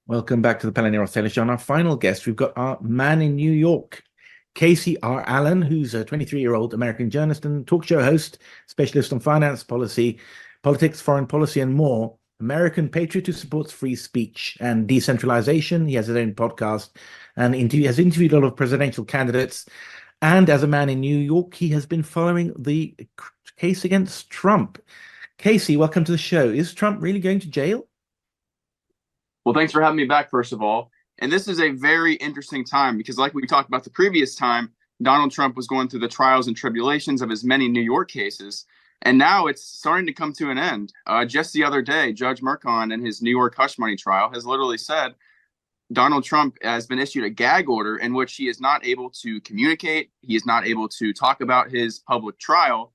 Welcome back to the Pelle and Neroth Show. And our final guest, we've got our man in New York, Kacee R. Allen, who's a 23-year-old American journalist and talk show host, specialist on finance policy, politics, foreign policy, and more. American patriot who supports free speech and decentralization. He has his own podcast and has interviewed a lot of presidential candidates. And as a man in New York, he has been following the case against Trump. Kacee, welcome to the show. Is Trump really going to jail? Well, thanks for having me back, first of all. And this is a very interesting time because, like we talked about the previous time, Donald Trump was going through the trials and tribulations of his many New York cases. And now it's starting to come to an end. Just the other day, Judge Merchan in his New York hush money trial has literally said Donald Trump has been issued a gag order in which he is not able to communicate. He is not able to talk about his public trial,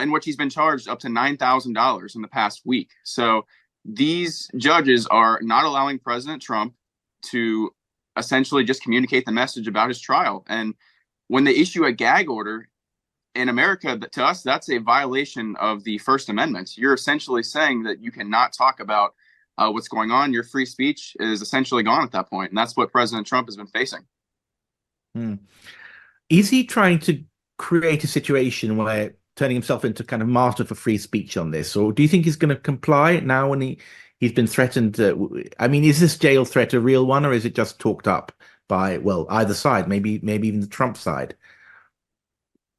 in which he's been charged up to $9,000 in the past week. So these judges are not allowing President Trump to essentially just communicate the message about his trial. And when they issue a gag order in America, to us, that's a violation of the First Amendment. You're essentially saying that you cannot talk about what's going on. Your free speech is essentially gone at that point. And that's what President Trump has been facing. Is he trying to create a situation where turning himself into kind of martyr for free speech on this? Or do you think he's going to comply now when he's been threatened? I mean, is this jail threat a real one, or is it just talked up by, well, either side, maybe even the Trump side?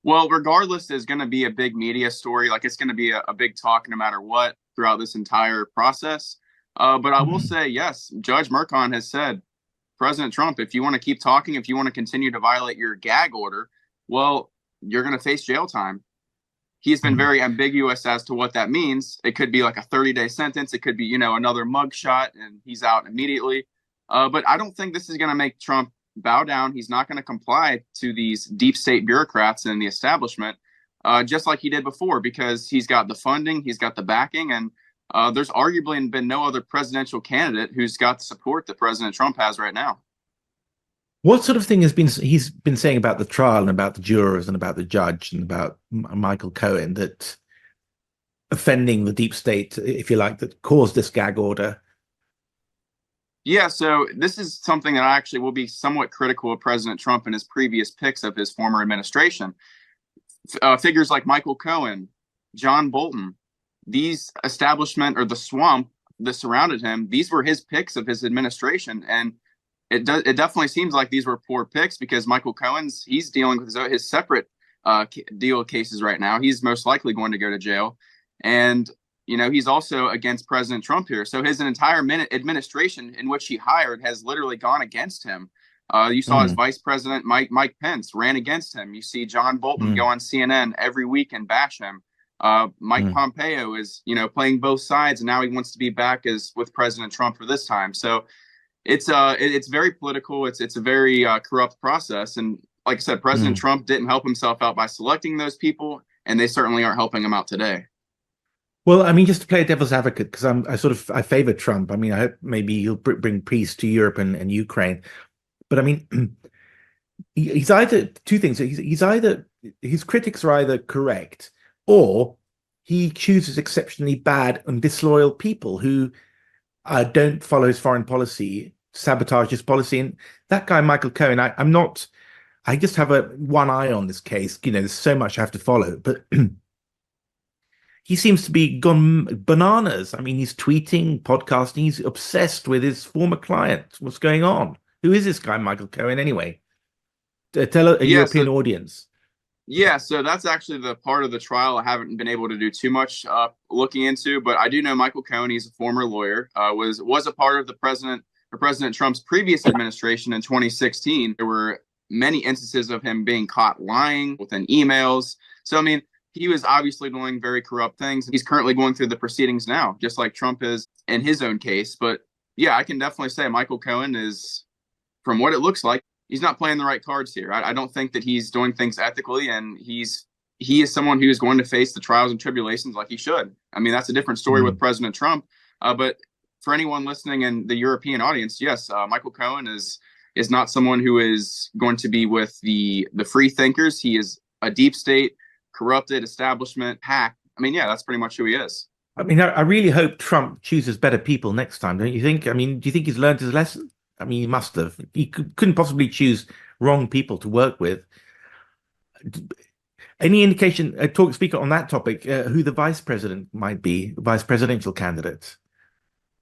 Well, regardless, there's going to be a big media story. Like, it's going to be a big talk no matter what throughout this entire process. But I will say, yes, Judge Merchan has said, President Trump, if you want to keep talking, if you want to continue to violate your gag order, well, you're going to face jail time. He's been very ambiguous as to what that means. It could be like a 30-day sentence. It could be, another mugshot and he's out immediately. But I don't think this is going to make Trump bow down. He's not going to comply to these deep state bureaucrats and the establishment, just like he did before, because he's got the funding, he's got the backing, and there's arguably been no other presidential candidate who's got the support that President Trump has right now. What sort of thing he's been saying about the trial and about the jurors and about the judge and about Michael Cohen that offending the deep state, if you like, that caused this gag order? Yeah, so this is something that I actually will be somewhat critical of President Trump and his previous picks of his former administration. Figures like Michael Cohen, John Bolton, these establishment or the swamp that surrounded him, these were his picks of his administration. And it definitely seems like these were poor picks because Michael Cohen's, he's dealing with his separate deal cases right now. He's most likely going to go to jail. And he's also against President Trump here. So his entire administration in which he hired has literally gone against him. You saw his vice president, Mike Pence, ran against him. You see John Bolton go on CNN every week and bash him. Mike Pompeo is, playing both sides, and now he wants to be back with President Trump for this time. So it's very political. It's a very corrupt process. And like I said, President Trump didn't help himself out by selecting those people, and they certainly aren't helping him out today. Well, I mean, just to play devil's advocate, because I favor Trump. I mean, I hope maybe he'll bring peace to Europe and Ukraine. But I mean, he's either two things. He's either, his critics are either correct, or he chooses exceptionally bad and disloyal people who don't follow his foreign policy, sabotage his policy. And that guy, Michael Cohen, I just have one eye on this case. There's so much I have to follow, but he seems to be gone bananas. I mean, he's tweeting, podcasting. He's obsessed with his former client. What's going on? Who is this guy, Michael Cohen, anyway? Tell a European audience. Yeah, so that's actually the part of the trial I haven't been able to do too much looking into, but I do know Michael Cohen. He's a former lawyer, was a part of President Trump's previous administration in 2016. There were many instances of him being caught lying within emails. So, I mean, he was obviously doing very corrupt things. He's currently going through the proceedings now, just like Trump is in his own case. But yeah, I can definitely say Michael Cohen is, from what it looks like, he's not playing the right cards here. I don't think that he's doing things ethically, and he is someone who is going to face the trials and tribulations like he should. I mean, that's a different story with President Trump. But for anyone listening in the European audience, yes, Michael Cohen is not someone who is going to be with the free thinkers. He is a deep state, corrupted establishment hack. I mean, yeah, that's pretty much who he is. I mean, I really hope Trump chooses better people next time, don't you think? I mean, do you think he's learned his lesson? I mean, he must have. He couldn't possibly choose wrong people to work with. Any indication, speak on that topic, who the vice president might be, vice presidential candidate?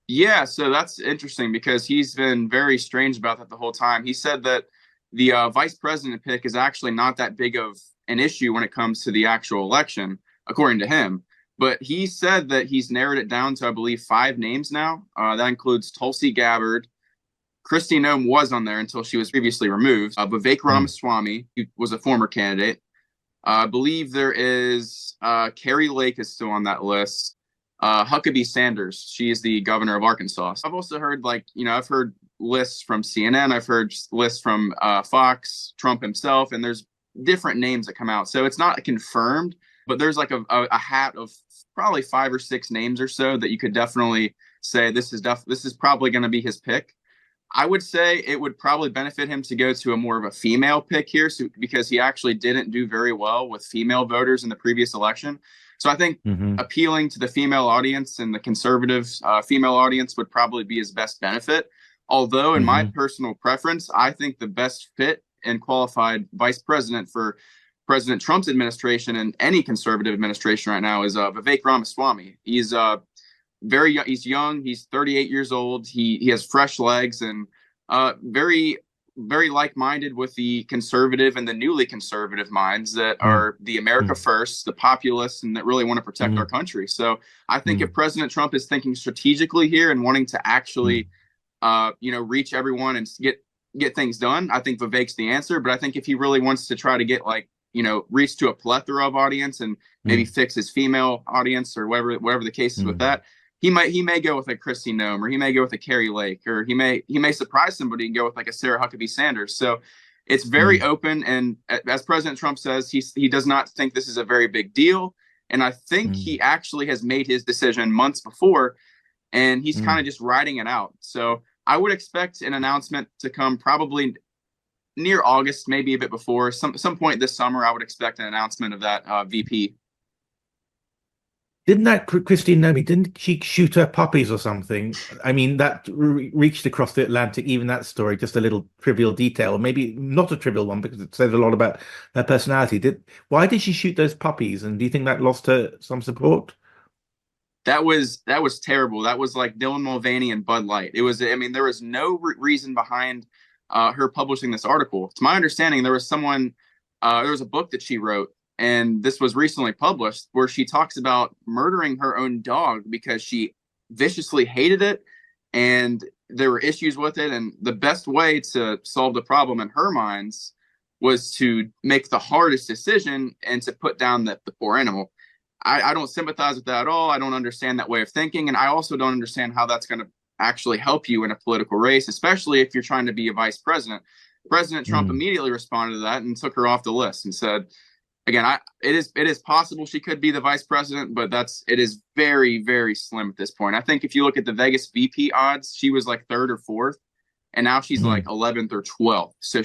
Yeah, so that's interesting because he's been very strange about that the whole time. He said that the vice president pick is actually not that big of an issue when it comes to the actual election, according to him. But he said that he's narrowed it down to, I believe, 5 names now. That includes Tulsi Gabbard. Kristi Noem was on there until she was previously removed. Vivek Mm, Ramaswamy, who was a former candidate. I believe there is Carrie Lake is still on that list. Huckabee Sanders, she is the governor of Arkansas. I've also heard I've heard lists from CNN, I've heard lists from Fox, Trump himself, and there's different names that come out. So it's not confirmed, but there's like a hat of probably 5 or 6 names or so that you could definitely say this is probably going to be his pick. I would say it would probably benefit him to go to a more of a female pick here, because he actually didn't do very well with female voters in the previous election. So I think hmm appealing to the female audience and the conservative female audience would probably be his best benefit. Although, in my hmm personal preference, I think the best fit and qualified vice president for President Trump's administration and any conservative administration right now is Vivek Ramaswamy. He's very young. He's young. He's 38 years old. He has fresh legs and very very like-minded with the conservative and the newly conservative minds that mm are the America mm first, the populists, and that really want to protect our mm country. So I think if mm President Trump is thinking strategically here and wanting to mm actually, reach everyone and get things done, I think Vivek's the answer. But I think if he really wants to try to get reach to a plethora of audience and maybe mm fix his female audience or whatever the case is with mm that, he may go with a Kristi Noem, or he may go with a Carrie Lake, or he may surprise somebody and go with like a Sarah Huckabee Sanders. So it's very mm open, and as President Trump says, he does not think this is a very big deal, and I think mm he actually has made his decision months before, and he's kind mm. of just riding it out. So I would expect an announcement to come probably near August, maybe a bit before, some point this summer. I would expect an announcement of that VP. Didn't that Christine Nomi, didn't she shoot her puppies or something? I mean, that reached across the Atlantic, even that story, just a little trivial detail, or maybe not a trivial one because it says a lot about her personality. Why did she shoot those puppies? And do you think that lost her some support? That was terrible. That was like Dylan Mulvaney and Bud Light. It was, I mean, there was no reason behind her publishing this article. To my understanding, there was a book that she wrote, and this was recently published, where she talks about murdering her own dog because she viciously hated it, and there were issues with it. And the best way to solve the problem in her minds was to make the hardest decision and to put down the poor animal. I don't sympathize with that at all. I don't understand that way of thinking. And I also don't understand how that's going to actually help you in a political race, especially if you're trying to be a vice president. President Trump Mm, immediately responded to that and took her off the list and said, again, it is possible she could be the vice president, but it is very, very slim at this point. I think if you look at the Vegas VP odds, she was like third or fourth, and now she's like mm, 11th or 12th. So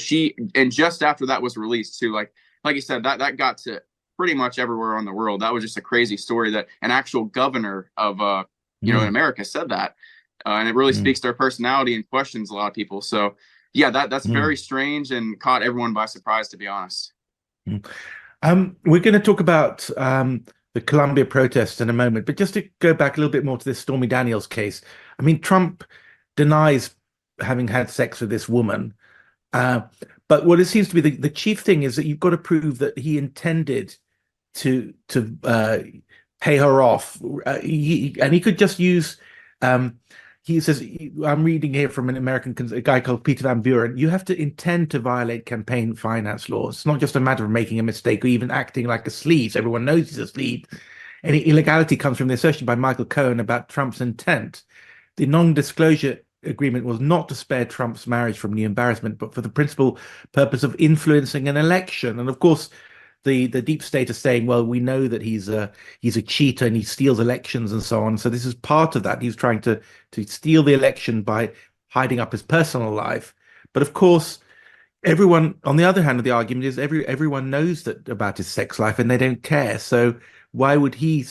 and just after that was released too, like you said, that got to pretty much everywhere on the world. That was just a crazy story that an actual governor of in mm, America said that, and it really mm, speaks to her personality and questions a lot of people. So yeah, that's mm, very strange and caught everyone by surprise, to be honest. mm. We're going to talk about the Columbia protests in a moment, but just to go back a little bit more to this Stormy Daniels case. I mean, Trump denies having had sex with this woman, uh, but what it seems to be the chief thing is that you've got to prove that he intended to pay her off. And he could just use. He says, I'm reading here from a guy called Peter Van Buren. You have to intend to violate campaign finance laws. It's not just a matter of making a mistake or even acting like a sleaze. Everyone knows he's a sleaze. Any illegality comes from the assertion by Michael Cohen about Trump's intent. The non-disclosure agreement was not to spare Trump's marriage from new embarrassment, but for the principal purpose of influencing an election. And of course, the deep state is saying, well, we know that he's a cheater and he steals elections and so on. So this is part of that. He's trying to steal the election by hiding up his personal life. But of course, everyone on the other hand of the argument is everyone knows that about his sex life and they don't care. So why would he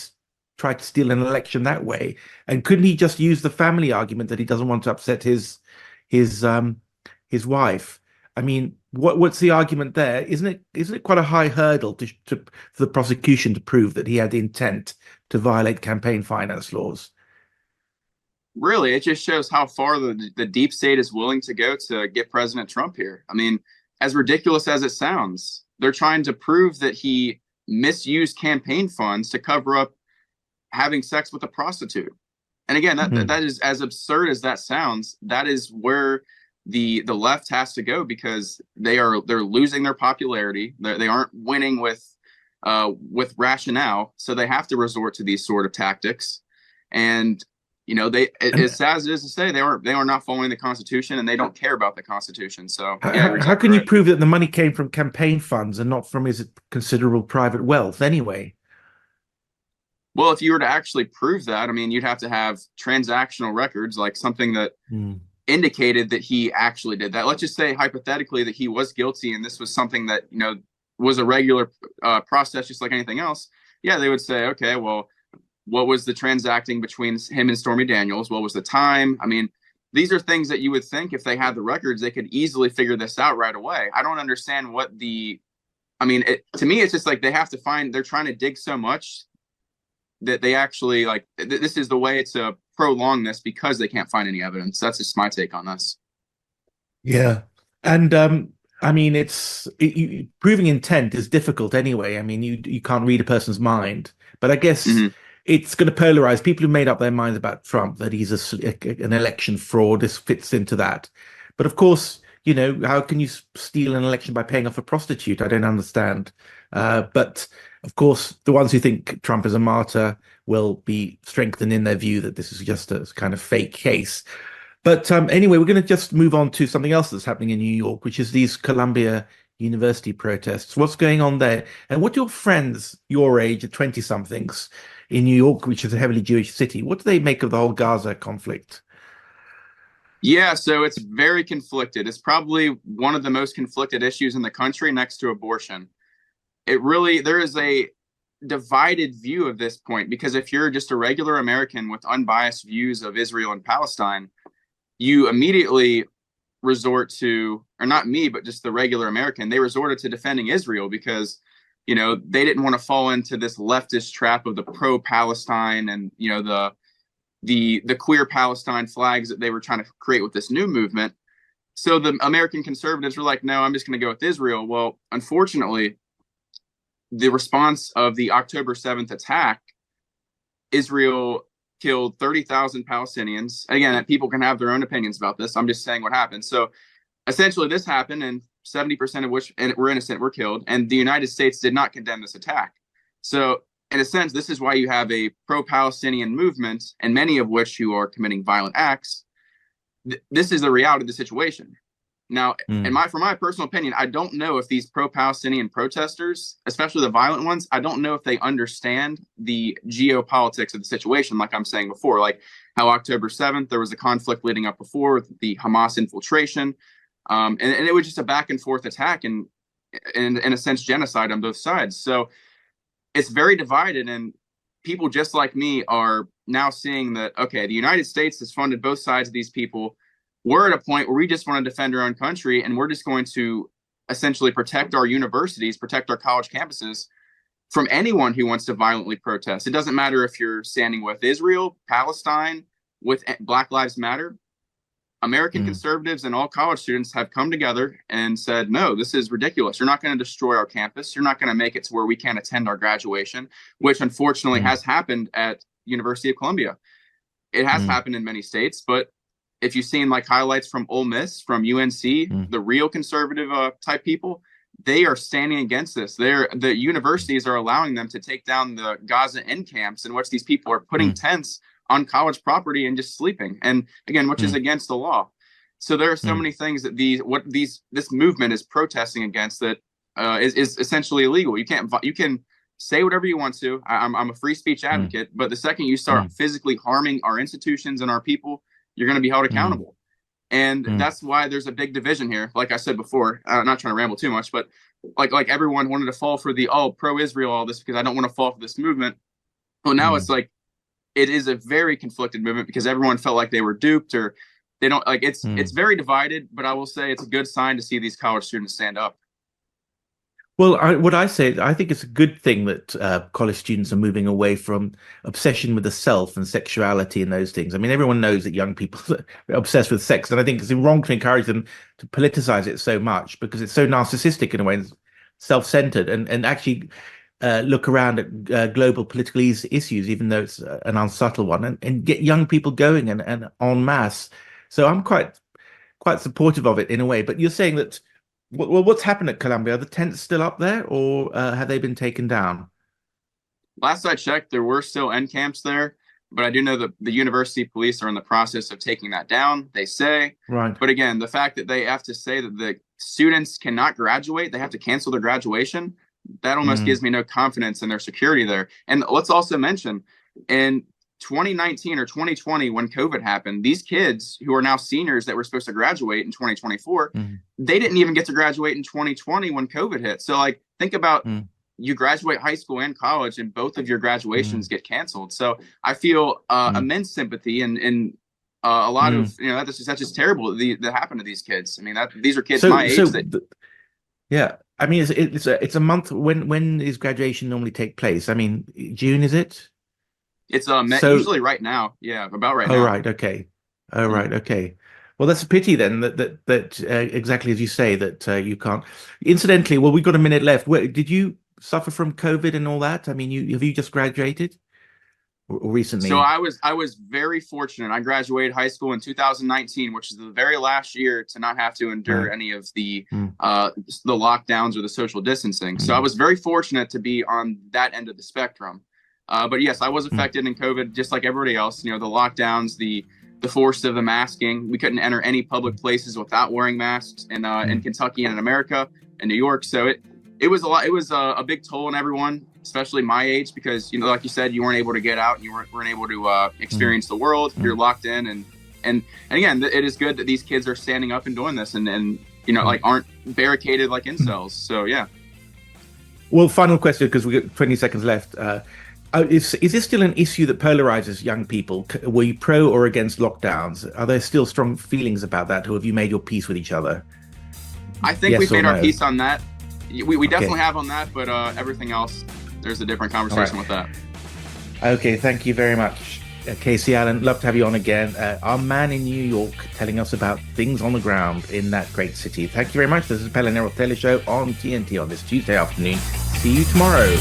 try to steal an election that way? And couldn't he just use the family argument that he doesn't want to upset his his wife? I mean, what's the argument there? Isn't it quite a high hurdle for the prosecution to prove that he had the intent to violate campaign finance laws? Really, it just shows how far the deep state is willing to go to get President Trump here. I mean, as ridiculous as it sounds, they're trying to prove that he misused campaign funds to cover up having sex with a prostitute. And again, that is, as absurd as that sounds, that is where the left has to go, because they're losing their popularity. They aren't winning with rationale, so they have to resort to these sort of tactics. And as sad as it is to say, they are not following the Constitution, and they don't care about the Constitution. So how can you prove that the money came from campaign funds and not from his considerable private wealth anyway? Well, if you were to actually prove that, I mean, you'd have to have transactional records, like something that indicated that he actually did that. Let's just say hypothetically that he was guilty, and this was something that was a regular process, just like anything else. Yeah, they would say, okay, well, what was the transacting between him and Stormy Daniels? What was the time? I mean, these are things that you would think if they had the records, they could easily figure this out right away. I don't understand to me, it's just like they're trying to dig so much that they actually this is the way to prolong this, because they can't find any evidence. That's just my take on this. Yeah. And I mean, proving intent is difficult anyway. I mean, you can't read a person's mind, but I guess it's going to polarize people who made up their minds about Trump, that he's an election fraud. This fits into that. But of course, how can you steal an election by paying off a prostitute? I don't understand. But of course, the ones who think Trump is a martyr will be strengthened in their view that this is just a kind of fake case. But anyway, we're going to just move on to something else that's happening in New York, which is these Columbia University protests. What's going on there? And what do your friends your age, 20-somethings in New York, which is a heavily Jewish city, what do they make of the whole Gaza conflict? Yeah, so it's very conflicted. It's probably one of the most conflicted issues in the country, next to abortion. There is a divided view of this point, because if you're just a regular American with unbiased views of Israel and Palestine, you immediately resort to, or not me, but just the regular American, they resorted to defending Israel because, they didn't want to fall into this leftist trap of the pro-Palestine and, the queer Palestine flags that they were trying to create with this new movement. So the American conservatives were like, no, I'm just going to go with Israel. Well, unfortunately, the response of the October 7th attack, Israel killed 30,000 Palestinians. Again, people can have their own opinions about this. I'm just saying what happened. So essentially this happened, and 70% of which were innocent were killed. And the United States did not condemn this attack. So in a sense, this is why you have a pro-Palestinian movement, and many of which who are committing violent acts. This is the reality of the situation. Now, from my personal opinion, I don't know if these pro-Palestinian protesters, especially the violent ones, I don't know if they understand the geopolitics of the situation, like I'm saying before, like how October 7th, there was a conflict leading up before with the Hamas infiltration. And it was just a back and forth attack and in a sense, genocide on both sides. So it's very divided, and people just like me are now seeing that, okay, the United States has funded both sides of these people. We're at a point where we just want to defend our own country, and we're just going to essentially protect our universities, protect our college campuses from anyone who wants to violently protest. It doesn't matter if you're standing with Israel, Palestine, with Black Lives Matter. American conservatives and all college students have come together and said, no, this is ridiculous. You're not going to destroy our campus. You're not going to make it to where we can't attend our graduation, which unfortunately has happened at University of Columbia. It has happened in many states, but if you've seen like highlights from Ole Miss, from UNC, the real conservative type people, they are standing against this. The universities are allowing them to take down the Gaza end camps in which these people are putting tents on college property and just sleeping. And again, which is against the law. So there are so many things that this movement is protesting against that is essentially illegal. You can say whatever you want to. I'm a free speech advocate, but the second you start physically harming our institutions and our people, you're going to be held accountable. And that's why there's a big division here. Like I said before, I'm not trying to ramble too much, but like everyone wanted to fall for the pro-Israel, all this, because I don't want to fall for this movement. Well, now Mm, it's like it is a very conflicted movement because everyone felt like they were duped or they don't like it's mm. very divided. But I will say it's a good sign to see these college students stand up. Well, what I say, I think it's a good thing that college students are moving away from obsession with the self and sexuality and those things. I mean, everyone knows that young people are obsessed with sex, and I think it's wrong to encourage them to politicize it so much because it's so narcissistic in a way, and self-centered, and actually look around at global political issues, even though it's an unsubtle one, and get young people going and en masse. So I'm quite supportive of it in a way. But you're saying that. Well, what's happened at Columbia? Are the tents still up there, or have they been taken down? Last I checked, there were still end camps there, but I do know that the university police are in the process of taking that down, they say. Right. But again, the fact that they have to say that the students cannot graduate, they have to cancel their graduation, that almost Mm, gives me no confidence in their security there. And let's also mention in 2019 or 2020, when COVID happened, these kids who are now seniors that were supposed to graduate in 2024, mm, they didn't even get to graduate in 2020 when COVID hit. So, like, think about mm, you graduate high school and college, and both of your graduations mm, get canceled. So, I feel mm, immense sympathy and a lot of mm. that's just terrible that happened to these kids. I mean, these are kids my So, age that yeah. I mean, it's a month. When is graduation normally take place? I mean, June, is it? it's So, usually right now. Yeah, about right oh now. right, okay, oh Mhm. right, okay. Well, that's a pity then that exactly as you say that you can't. Incidentally, well, we've got a minute left. Did you suffer from COVID and all that? I mean, you just graduated or So recently? I was very fortunate. I graduated high school in 2019, which is the very last year to not have to endure Right. any of the Mm, lockdowns or the social distancing. So I mm, was very fortunate to be on that end of the spectrum. But yes, I was mm, affected in COVID just like everybody else. You know, the lockdowns, the force of the masking. We couldn't enter any public places without wearing masks in mm, Kentucky and in America and New York. So it was a lot. It was a big toll on everyone, especially my age, because like you said, you weren't able to get out, and you weren't able to mm, experience the world. You're mm, locked in, and again, it is good that these kids are standing up and doing this, and mm. like aren't barricaded like incels. So yeah. Well, final question because we got 20 seconds left. Is this still an issue that polarizes young people? Were you pro or against lockdowns? Are there still strong feelings about that, or have you made your peace with each other? I think we've Yes or made our no? peace on that. We definitely Okay. have on that, but everything else, there's a different All right. conversation with that. Okay. Thank you very much, Kacee Allen. Love to have you on again. Our man in New York telling us about things on the ground in that great city. Thank you very much. This is Pelle Neroth Show on TNT on this Tuesday afternoon. See you tomorrow.